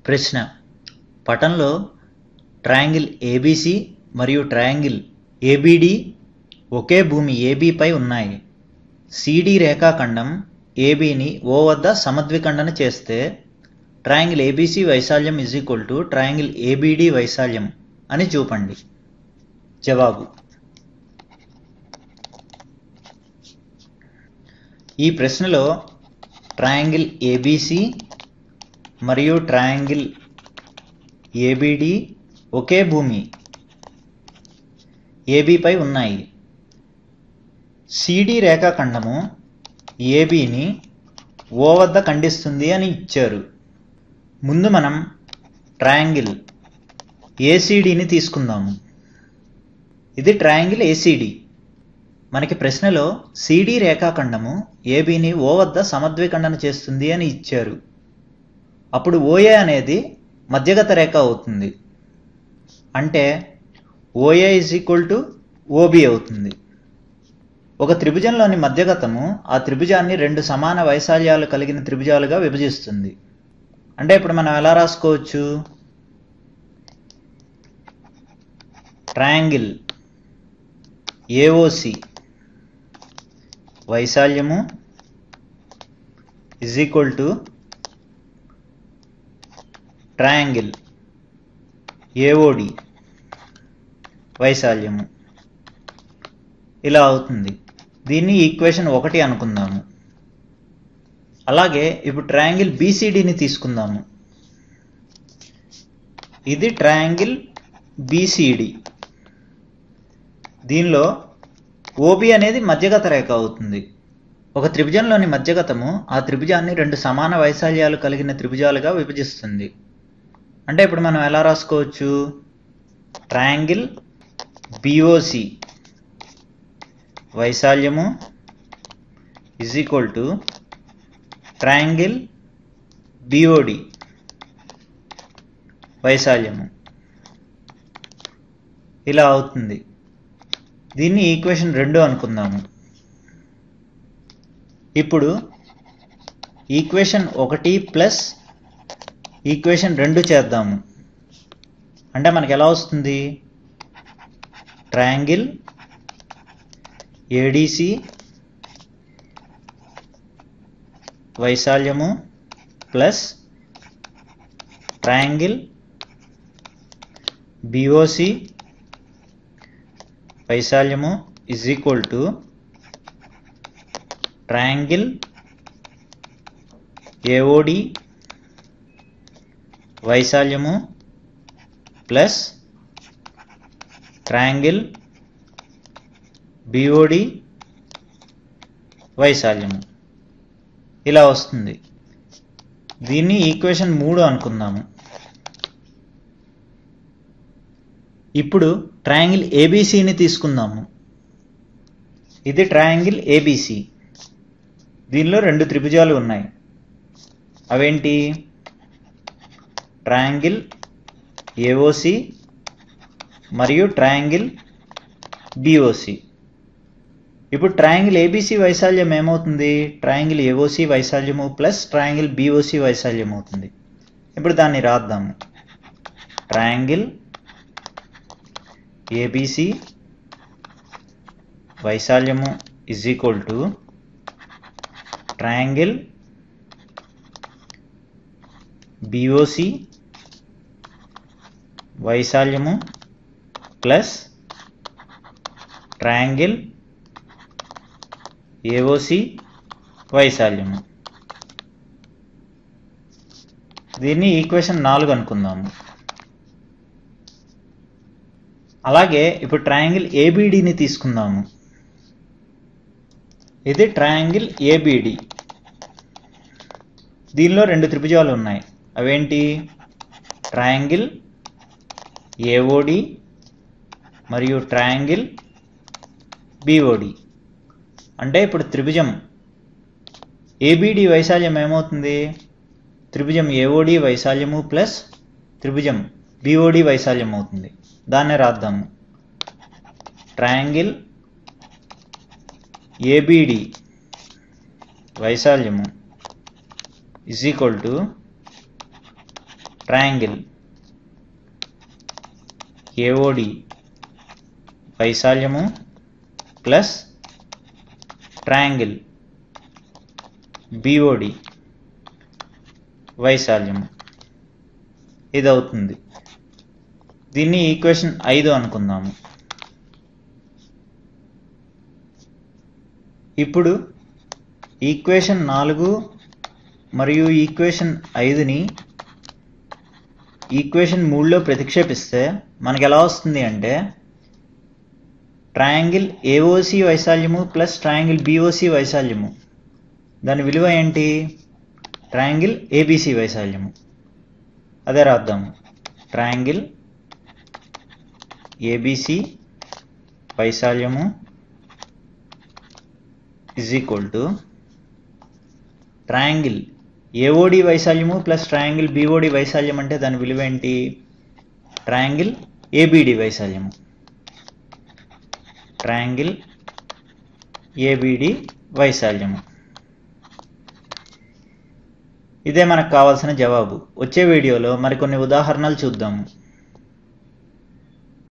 ప్రశ్న: పటంలో triangle ABC మరియు ట్రయాంగిల్ ఏబీడీ ఒకే భూమి ఏబీ పై ఉన్నాయి. సిడి రేఖాఖండం ఏబీని ఓ వద్ద సమద్విఖండన చేస్తే ట్రయాంగిల్ ఏబీసీ వైశాల్యం ట్రయాంగిల్ ఏబీడీ వైశాల్యం అని చూపండి. జవాబు: ఈ ప్రశ్నలో ట్రయాంగిల్ ఏబీసీ మరియు ట్రయాంగిల్ ఏబీడీ ఒకే భూమి ఏబీ పై ఉన్నాయి. సిడి రేఖాఖండము ఏబీని ఓ వద్ద ఖండిస్తుంది అని ఇచ్చారు. ముందు మనం ట్రయాంగిల్ ఏసీడీని తీసుకుందాము. ఇది ట్రయాంగిల్ ఏసీడీ. మనకి ప్రశ్నలో సిడి రేఖాఖండము ఏబీని ఓ వద్ద సమద్విఖండన చేస్తుంది అని ఇచ్చారు. అప్పుడు ఓఏ అనేది మధ్యగత రేఖ అవుతుంది. అంటే ఓఏ ఓబీ అవుతుంది. ఒక త్రిభుజంలోని మధ్యగతము ఆ త్రిభుజాన్ని రెండు సమాన వైశాల్యాలు కలిగిన త్రిభుజాలుగా విభజిస్తుంది. అంటే ఇప్పుడు మనం ఎలా రాసుకోవచ్చు? ట్రయాంగిల్ ఏఓసి వైశాల్యము ట్రయాంగిల్ ఏఓడి వైశాల్యము ఇలా అవుతుంది. దీన్ని ఈక్వేషన్ 1 అనుకుందాము. అలాగే ఇప్పుడు ట్రయాంగిల్ బీసీడీని తీసుకుందాము. ఇది ట్రయాంగిల్ బీసీడీ. దీనిలో ఓబీ అనేది మధ్యగత రేఖ అవుతుంది. ఒక త్రిభుజంలోని మధ్యగతము ఆ త్రిభుజాన్ని రెండు సమాన వైశాల్యాలు కలిగిన త్రిభుజాలుగా విభజిస్తుంది. అంటే ఇప్పుడు మనం ఎలా రాసుకోవచ్చు? ట్రయాంగిల్ బీఓసి వైశాల్యము ట్రయాంగిల్ బీఓడి వైశాల్యము ఇలా అవుతుంది. దీన్ని ఈక్వేషన్ 2 అనుకుందాము. ఇప్పుడు ఈక్వేషన్ 1 ప్లస్ ఈక్వేషన్ 2 చేద్దాము. అంటే మనకి ఎలా వస్తుంది? ట్రయాంగిల్ ఏడీసీ వైశాల్యము ప్లస్ ట్రయాంగిల్ బీఓసి వైశాల్యము ట్రయాంగిల్ ఏఓడి వైశాల్యము ప్లస్ ట్రయాంగిల్ బీఓడి వైశాల్యము ఇలా వస్తుంది. దీన్ని ఈక్వేషన్ 3 అనుకుందాము. ఇప్పుడు ట్రయాంగిల్ ఏబీసీని తీసుకుందాము. ఇది ట్రయాంగిల్ ఏబీసీ. దీనిలో రెండు త్రిభుజాలు ఉన్నాయి. అవేంటి? ట్రయాంగిల్ ఏఓసి మరియు ట్రయాంగిల్ బీఓసి. ఇప్పుడు ట్రయాంగిల్ ఏబీసీ వైశాల్యం ఏమవుతుంది? ట్రయాంగిల్ ఏఓసి వైశాల్యము ప్లస్ ట్రయాంగిల్ బీఓసి వైశాల్యం అవుతుంది. ఇప్పుడు దాన్ని రాద్దాము. ట్రయాంగిల్ ఏబీసీ వైశాల్యము ట్రయాంగిల్ బీఓసి వైశాల్యము ప్లస్ ట్రయాంగిల్ ఏఓసి వైశాల్యము. దీన్ని ఈక్వేషన్ 4 అనుకుందాము. అలాగే ఇప్పుడు ట్రయాంగిల్ ఏబీడీని తీసుకుందాము. ఇది ట్రయాంగిల్ ఏబీడీ. దీనిలో రెండు త్రిభుజాలు ఉన్నాయి. అవేంటి? ట్రయాంగిల్ ఏఓడి మరియు ట్రయాంగిల్ బీఓడి. అంటే ఇప్పుడు త్రిభుజం ఏబీడీ వైశాల్యం ఏమవుతుంది? త్రిభుజం ఏఓడి వైశాల్యము ప్లస్ త్రిభుజం బీఓడి వైశాల్యం అవుతుంది. దాన్ని రాద్దాము. ట్రయాంగిల్ ఏబీడీ వైశాల్యము ట్రయాంగిల్ ఏఓడి వైశాల్యము ప్లస్ ట్రయాంగిల్ బిఓడి వైశాల్యము ఇది అవుతుంది. దీన్ని ఈక్వేషన్ 5 అనుకుందాము. ఇప్పుడు ఈక్వేషన్ 4 మరియు ఈక్వేషన్ 5ని ఈక్వేషన్ 3లో ప్రతిక్షేపిస్తే మనకి ఎలా వస్తుంది అంటే ట్రయాంగిల్ ఏఓసి వైశాల్యము ప్లస్ ట్రయాంగిల్ బిఓసి వైశాల్యము దాని విలువ ఏంటి? ట్రయాంగిల్ ఏబిసి వైశాల్యము. అదే రాద్దాము. ట్రయాంగిల్ ఏబిసి వైశాల్యము is equal to triangle AOD వైశాల్యము ప్లస్ ట్రయాంగిల్ బిఓడి వైశాల్యం అంటే దాని విలువ ఏంటి? ట్రయాంగిల్ ఏబిడి వైశాల్యము. ట్రయాంగిల్ ఏబిడి వైశాల్యము. ఇదే మనకు కావాల్సిన జవాబు. వచ్చే వీడియోలో మరికొన్ని ఉదాహరణలు చూద్దాము.